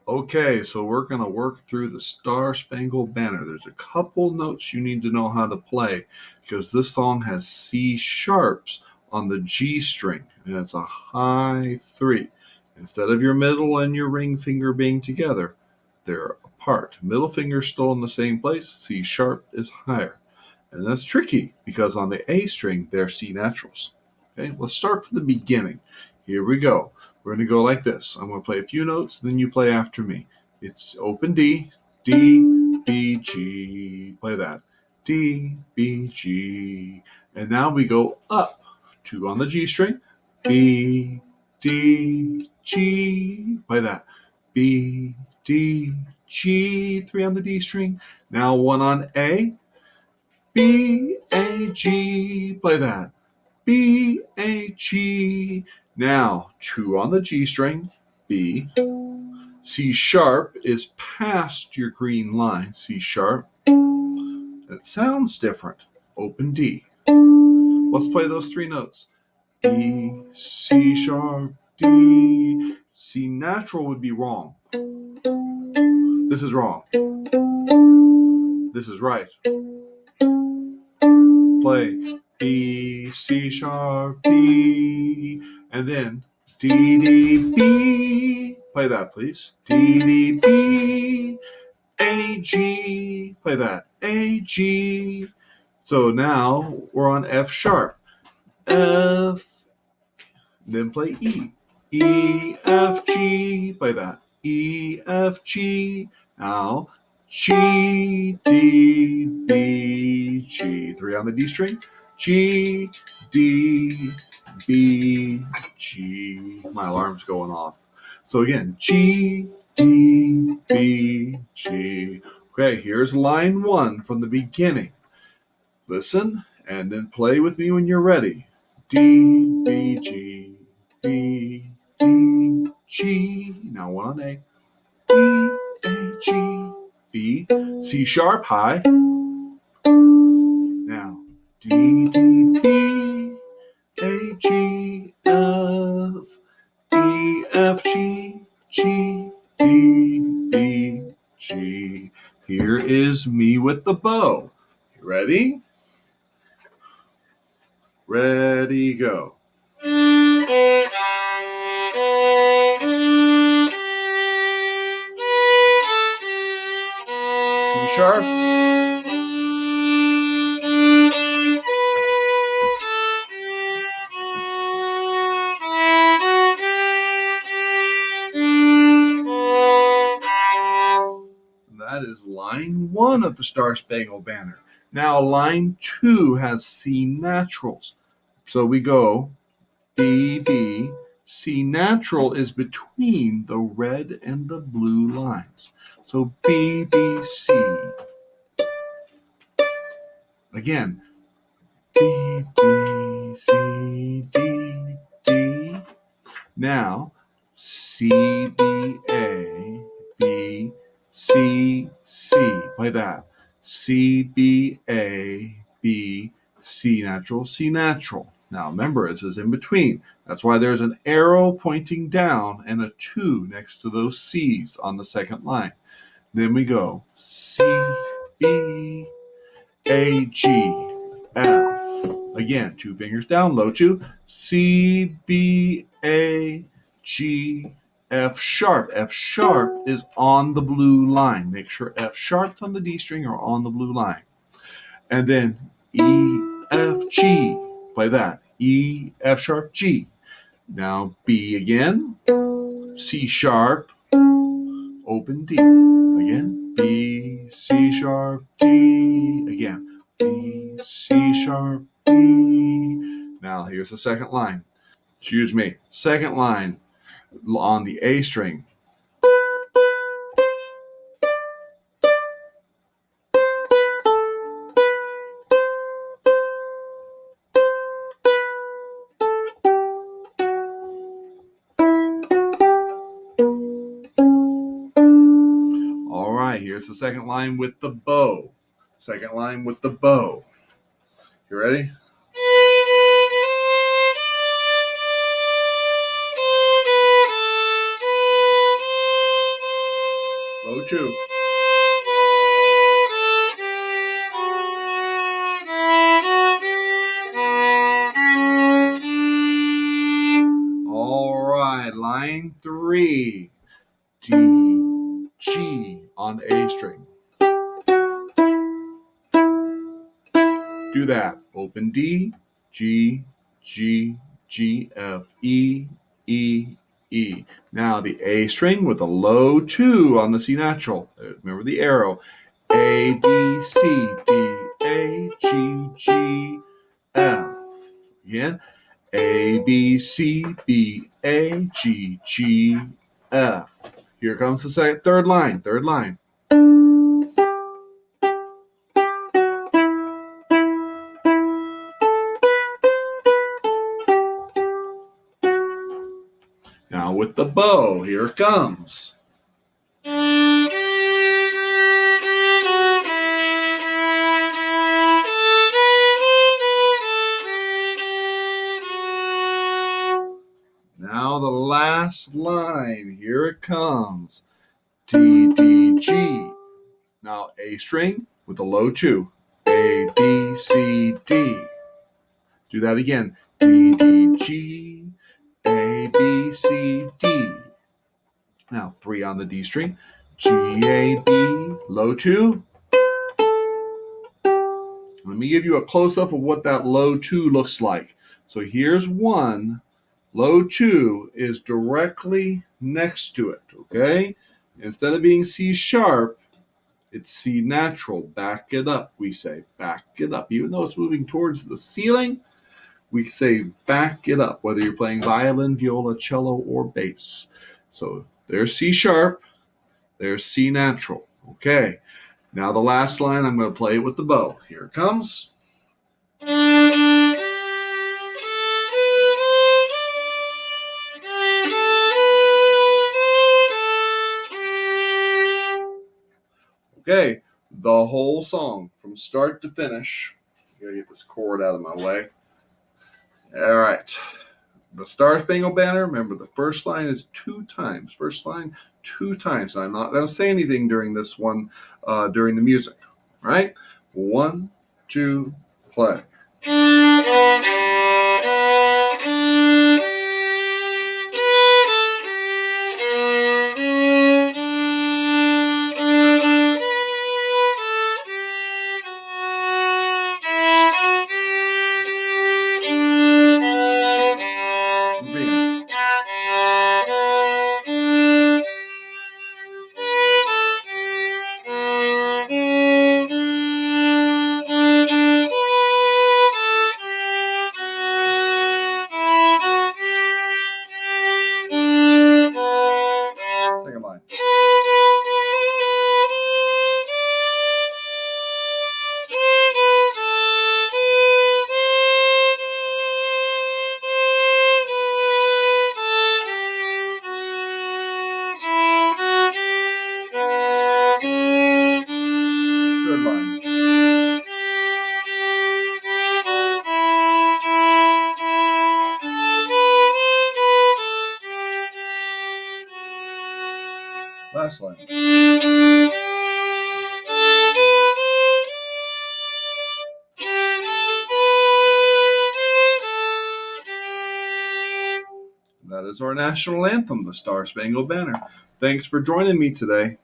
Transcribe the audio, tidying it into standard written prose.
Okay, so we're going to work through the Star-Spangled Banner. There's a couple notes you need to know how to play because this song has C sharps on the G string, and it's a high 3. Instead of your middle and your ring finger being together, they're apart. Middle finger still in the same place, C sharp is higher. And that's tricky because on the A string, they're C naturals. Okay, let's start from the beginning. Here we go. We're going to go like this. I'm going to play a few notes, then you play after me. It's open D, D, B, G. Play that. D, B, G. And now we go up. 2 on the G string. B, D, G. Play that. B, D, G. 3 on the D string. Now 1 on A. B, A, G. Play that. B, A, G. Now, 2 on the G string, B. C sharp is past your green line, C sharp. It sounds different. Open D. Let's play those 3 notes. B, C sharp, D. C natural would be wrong. This is wrong. This is right. Play B, C sharp, D, and then D, D, B. Play that, please. D, D, B, A, G. Play that. A, G. So now we're on F sharp. F. Then play E. E, F, G. Play that. E, F, G. Now G, D, B, G. 3 on the D string. G, D, B, G. My alarm's going off. So again, G, D, B, G. Okay, here's line 1 from the beginning. Listen and then play with me when you're ready. D, B, G, B, D, G. Now 1 on A. B, A, G, B, C sharp, high. Now, D, D, B, A, G, F, E, F, G, G, D, B, G. Here is me with the bow. You ready? Ready, go. C sharp. That is line 1 of the Star-Spangled Banner. Now line 2 has C naturals. So we go B, B. C natural is between the red and the blue lines. So B, B, C. Again, B, B, C, D, D. Now, C, B, A, B, C, C. Play that. C, B, A, B, C natural, C natural. Now remember, this is in between. That's why there's an arrow pointing down and a 2 next to those C's on the second line. Then we go C, B, A, G, F. Again, 2 fingers down, low 2. C, B, A, G, F sharp. F sharp is on the blue line. Make sure F sharp's on the D string or on the blue line. And then E, F, G. Play that. E, F sharp, G. Now B again. C sharp. Open D. Again. B, C sharp, D. Again. B, C sharp, D. Now here's the second line. Excuse me. Second line on the A string. All right, here's the second line with the bow. Second line with the bow. You ready? Low 2. All right, line 3. D, G on A string. Do that. Open D, G, G, G, F, E, E, E. Now the A string with a low 2 on the C natural. Remember the arrow. A, B, C, D, A, G, G, F. Again. A, B, C, B, A, G, G, F. Here comes the third line. Now with the bow, here it comes. Now the last line, here it comes. D, D, G. Now A string with a low 2. A, B, C, D. Do that again. D, D, G, A, B, C, D. Now 3 on the D string. G, A, B, low 2. Let me give you a close-up of what that low 2 looks like. So here's 1. Low 2 is directly next to it, okay? Instead of being C sharp, it's C natural. Back it up, we say. Back it up. Even though it's moving towards the ceiling, we say back it up, whether you're playing violin, viola, cello, or bass. So there's C sharp, there's C natural. Okay, now the last line, I'm going to play it with the bow. Here it comes. Okay, the whole song from start to finish. I gotta get this chord out of my way. All right. The Star-Spangled Banner, remember the first line is 2 times. First line, 2 times. I'm not going to say anything during this one, during the music. All right? 1, 2, play. Second line. Third line. Last line. That is our national anthem, the Star-Spangled Banner. Thanks for joining me today.